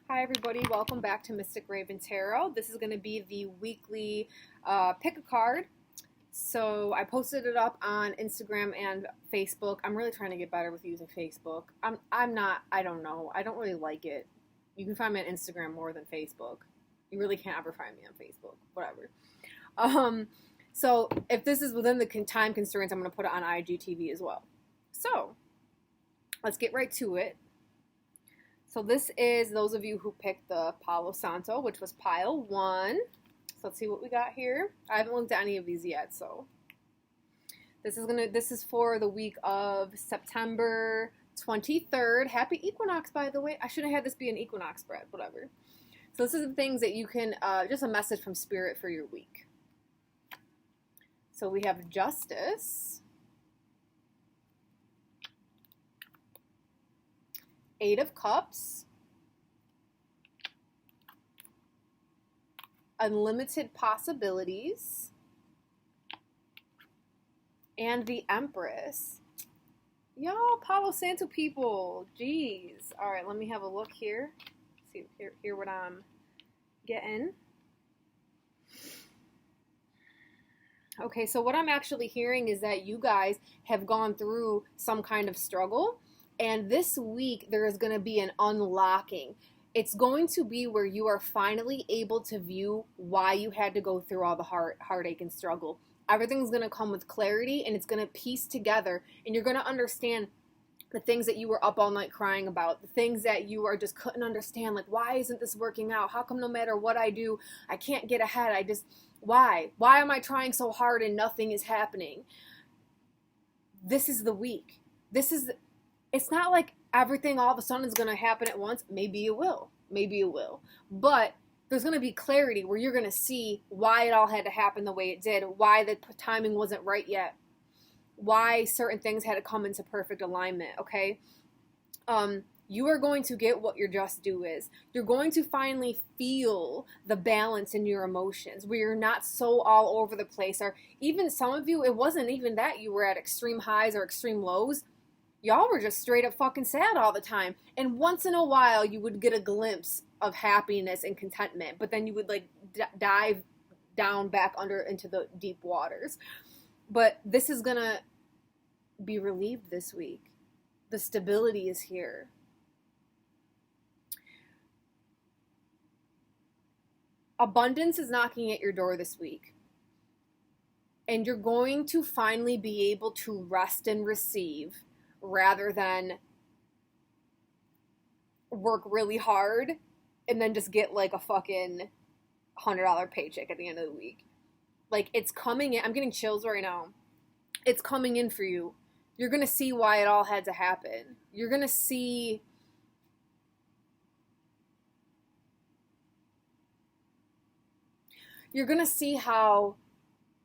Hi everybody, welcome back to Mystic Raven Tarot. This is going to be the weekly pick a card. So I posted it up on Instagram and Facebook. I'm really trying to get better with using Facebook. I don't know. I don't really like it. You can find me on Instagram more than Facebook. You really can't ever find me on Facebook. Whatever. So if this is within the time constraints, I'm going to put it on IGTV as well. So let's get right to it. So this is those of you who picked the Palo Santo, which was pile 1. So let's see what we got here. I haven't looked at any of these yet, so this is for the week of September 23rd. Happy equinox, by the way. I should have had this be an equinox spread, whatever. So this is the things that you can, just a message from Spirit for your week. So we have Justice, 8 of Cups, Unlimited Possibilities, and the Empress. Y'all, Palo Santo people, jeez. All right, let me have a look here. See, hear what I'm getting. Okay, so what I'm actually hearing is that you guys have gone through some kind of struggle. And this week, there is going to be an unlocking. It's going to be where you are finally able to view why you had to go through all the heartache and struggle. Everything's going to come with clarity, and it's going to piece together. And you're going to understand the things that you were up all night crying about, the things that you are just couldn't understand. Like, why isn't this working out? How come no matter what I do, I can't get ahead? Why? Why am I trying so hard and nothing is happening? This is the week. It's not like everything all of a sudden is going to happen at once. Maybe it will. Maybe it will. But there's going to be clarity where you're going to see why it all had to happen the way it did, why the timing wasn't right yet, why certain things had to come into perfect alignment, okay? You are going to get what your just due is. You're going to finally feel the balance in your emotions where you're not so all over the place. Or even some of you, it wasn't even that you were at extreme highs or extreme lows. Y'all were just straight up fucking sad all the time. And once in a while, you would get a glimpse of happiness and contentment. But then you would like dive down back under into the deep waters. But this is going to be relieved this week. The stability is here. Abundance is knocking at your door this week. And you're going to finally be able to rest and receive rather than work really hard and then just get like a fucking $100 paycheck at the end of the week. Like, it's coming in. I'm getting chills right now. It's coming in for you. You're going to see why it all had to happen. You're going to see how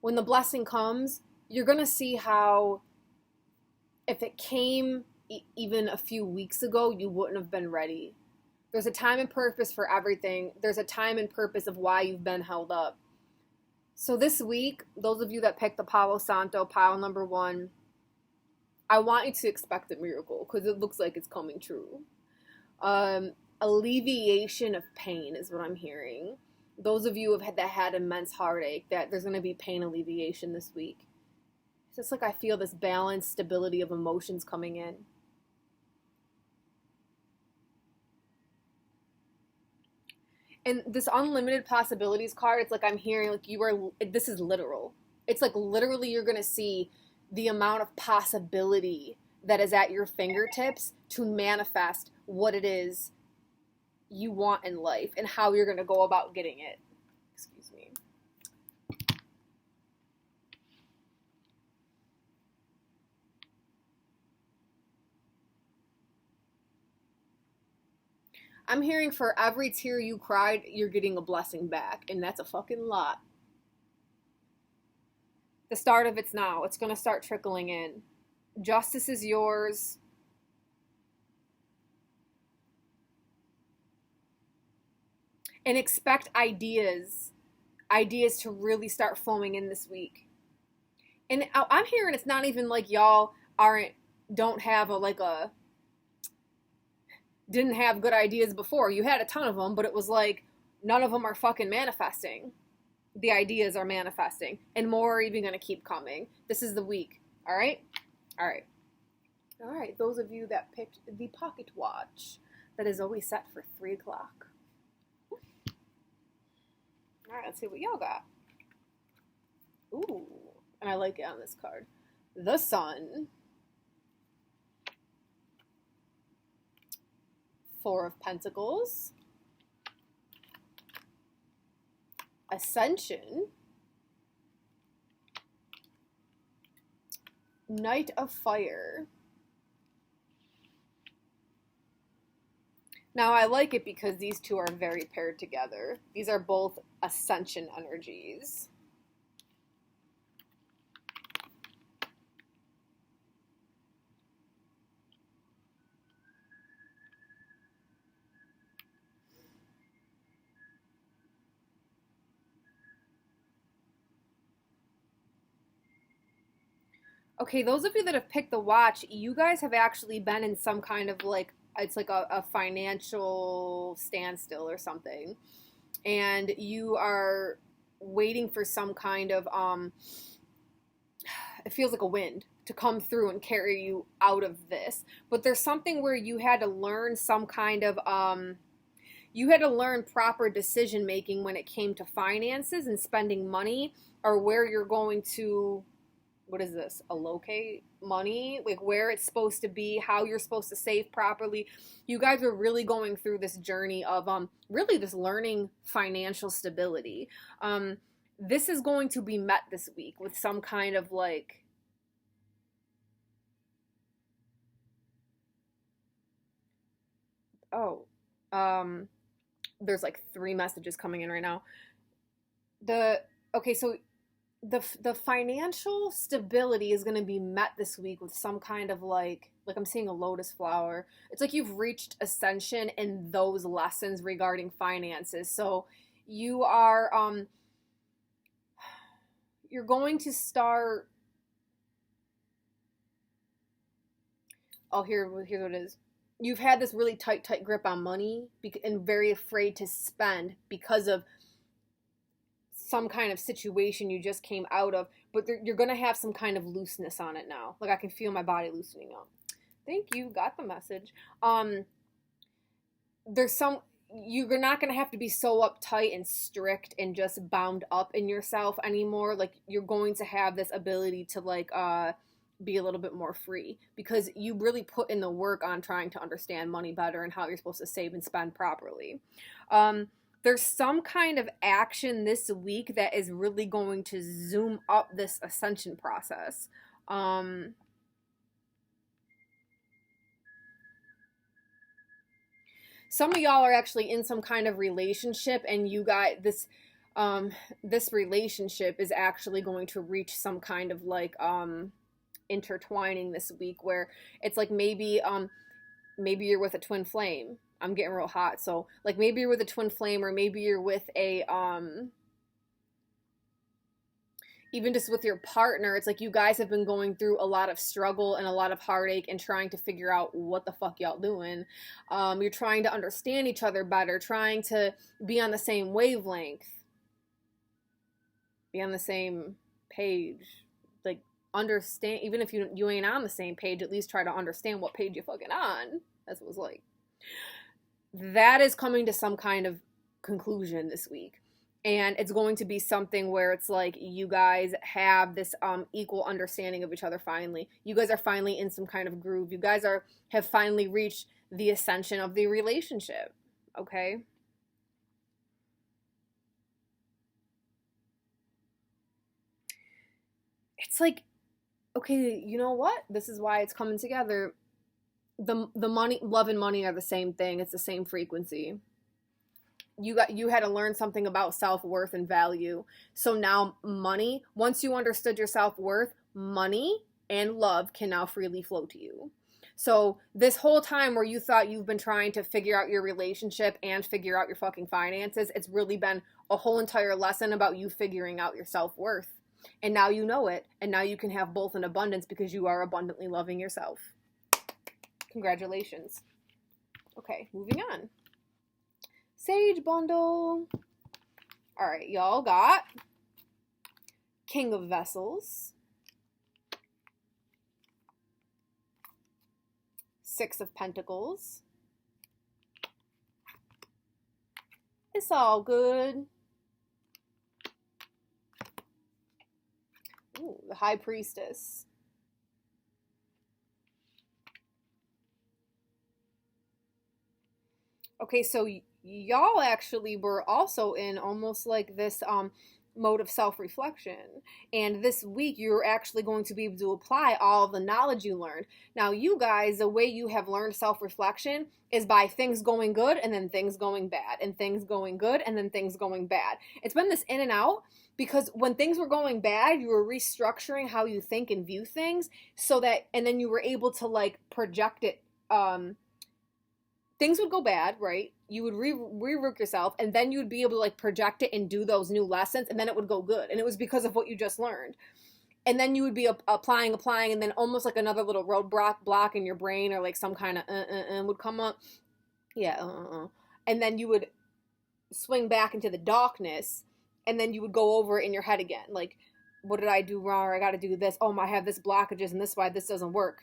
when the blessing comes, you're going to see how if it came even a few weeks ago, you wouldn't have been ready. There's a time and purpose for everything. There's a time and purpose of why you've been held up. So this week, those of you that picked the Palo Santo, pile number 1, I want you to expect a miracle because it looks like it's coming true. Alleviation of pain is what I'm hearing. Those of you that had immense heartache, that there's going to be pain alleviation this week. It's just like I feel this balanced stability of emotions coming in. And this unlimited possibilities card, it's like I'm hearing like this is literal. It's like literally you're going to see the amount of possibility that is at your fingertips to manifest what it is you want in life and how you're going to go about getting it. Excuse me. I'm hearing for every tear you cried, you're getting a blessing back, and that's a fucking lot. The start of it's now. It's going to start trickling in. Justice is yours. And expect ideas to really start flowing in this week. And I'm hearing it's not even like y'all don't have a didn't have good ideas before. You had a ton of them, but it was like none of them are fucking manifesting. The ideas are manifesting, and more are even going to keep coming. This is the week. All right? All right. All right. Those of you that picked the pocket watch that is always set for 3 o'clock. All right, let's see what y'all got. Ooh, and I like it on this card. The Sun. 4 of Pentacles. Ascension. Knight of Fire. Now I like it because these two are very paired together. These are both Ascension energies. Okay, those of you that have picked the watch, you guys have actually been in some kind of like, it's like a financial standstill or something. And you are waiting for some kind of, it feels like a wind to come through and carry you out of this. But there's something where you had to learn some kind of, you had to learn proper decision making when it came to finances and spending money, or where you're going to, what is this, allocate money, like where it's supposed to be, how you're supposed to save properly. You guys are really going through this journey of really just learning financial stability. This is going to be met this week with some kind of like, there's like 3 messages coming in right now. Okay, so the financial stability is going to be met this week with some kind of like I'm seeing a lotus flower. It's like you've reached ascension in those lessons regarding finances. So you are you're going to start, here's what it is. You've had this really tight grip on money and very afraid to spend because of some kind of situation you just came out of, but you're going to have some kind of looseness on it now. Like I can feel my body loosening up. Thank you. Got the message. You're not going to have to be so uptight and strict and just bound up in yourself anymore. Like you're going to have this ability to like, be a little bit more free because you really put in the work on trying to understand money better and how you're supposed to save and spend properly. There's some kind of action this week that is really going to zoom up this ascension process. Some of y'all are actually in some kind of relationship, and you got this, this relationship is actually going to reach some kind of like, intertwining this week where it's like maybe you're with a twin flame. I'm getting real hot. So like maybe you're with a twin flame, or maybe you're with a even just with your partner. It's like you guys have been going through a lot of struggle and a lot of heartache and trying to figure out what the fuck y'all doing. You're trying to understand each other better, trying to be on the same wavelength, be on the same page. Like understand, even if you ain't on the same page, at least try to understand what page you're fucking on. That's what it's like. That is coming to some kind of conclusion this week. And it's going to be something where it's like you guys have this equal understanding of each other finally. You guys are finally in some kind of groove. You guys have finally reached the ascension of the relationship. Okay? It's like, okay, you know what? This is why it's coming together. The money, love and money are the same thing. It's the same frequency. You had to learn something about self-worth and value. So now money, once you understood your self-worth, money and love can now freely flow to you. So this whole time where you thought you've been trying to figure out your relationship and figure out your fucking finances, it's really been a whole entire lesson about you figuring out your self-worth. And now you know it, and now you can have both in abundance because you are abundantly loving yourself. Congratulations. Okay, moving on. Sage bundle. All right, y'all got King of Vessels, Six of Pentacles. It's all good. Ooh, the High Priestess. Okay, so y'all actually were also in almost like this mode of self-reflection. And this week you're actually going to be able to apply all of the knowledge you learned. Now, you guys, the way you have learned self-reflection is by things going good and then things going bad, and things going good and then things going bad. It's been this in and out, because when things were going bad, you were restructuring how you think and view things, so that, and then you were able to like project it. Things would go bad, right? You would rework yourself, and then you would be able to like project it and do those new lessons, and then it would go good. And it was because of what you just learned. And then you would be applying, and then almost like another little roadblock block in your brain, or like some kind of would come up. Yeah, and then you would swing back into the darkness, and then you would go over it in your head again. Like, what did I do wrong? Or I got to do this. Oh, I have this blockages, and this is why this doesn't work.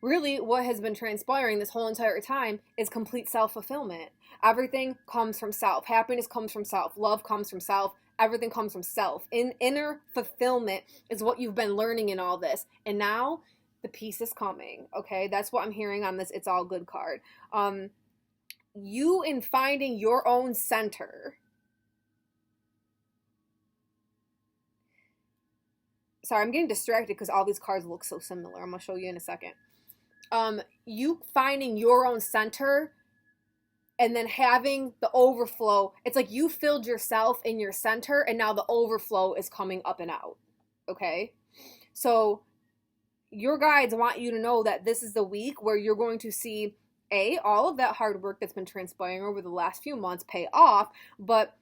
Really, what has been transpiring this whole entire time is complete self-fulfillment. Everything comes from self. Happiness comes from self. Love comes from self. Everything comes from self. Inner fulfillment is what you've been learning in all this. And now the peace is coming, okay? That's what I'm hearing on this It's All Good card. You in finding your own center. Sorry, I'm getting distracted because all these cards look so similar. I'm going to show you in a second. You finding your own center and then having the overflow. It's like you filled yourself in your center, and now the overflow is coming up and out. Okay? So your guides want you to know that this is the week where you're going to see all of that hard work that's been transpiring over the last few months pay off, but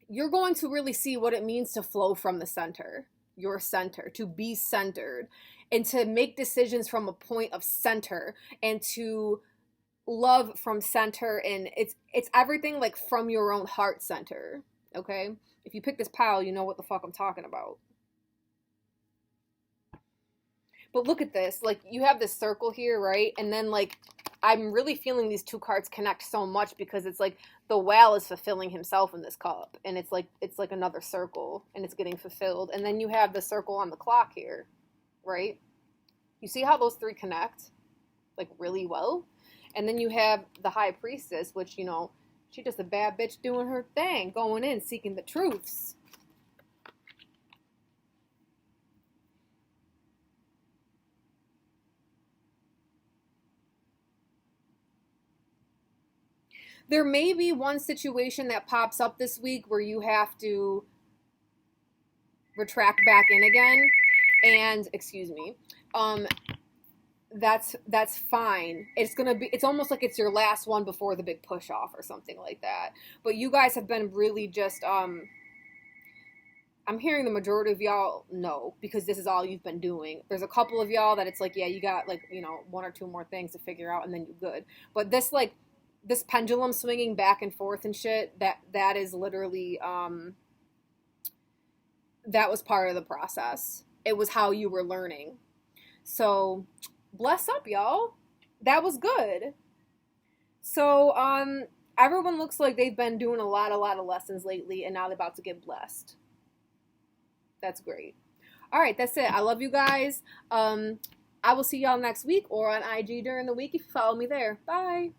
you're going to really see what it means to flow from the center, your center, to be centered, and to make decisions from a point of center, and to love from center. And it's everything like from your own heart center. Okay? If you pick this pile, you know what the fuck I'm talking about. But look at this. Like, you have this circle here, right? And then like I'm really feeling these two cards connect so much, because it's like the whale is fulfilling himself in this cup, and it's like another circle, and it's getting fulfilled. And then you have the circle on the clock here, right? You see how those three connect like really well? And then you have the High Priestess, which, you know, she just a bad bitch doing her thing, going in, seeking the truths. There may be one situation that pops up this week where you have to retract back in again, and excuse me, that's fine. It's almost like it's your last one before the big push off or something like that. But you guys have been really just I'm hearing the majority of y'all no, because this is all you've been doing. There's a couple of y'all that it's like, yeah, you got like, you know, one or two more things to figure out and then you're good. But this like this pendulum swinging back and forth and shit, that is literally that was part of the process. It was how you were learning. So bless up, y'all. That was good. So everyone looks like they've been doing a lot of lessons lately, and now they're about to get blessed. That's great. All right, that's it. I love you guys. I will see y'all next week or on IG during the week if you follow me there. Bye.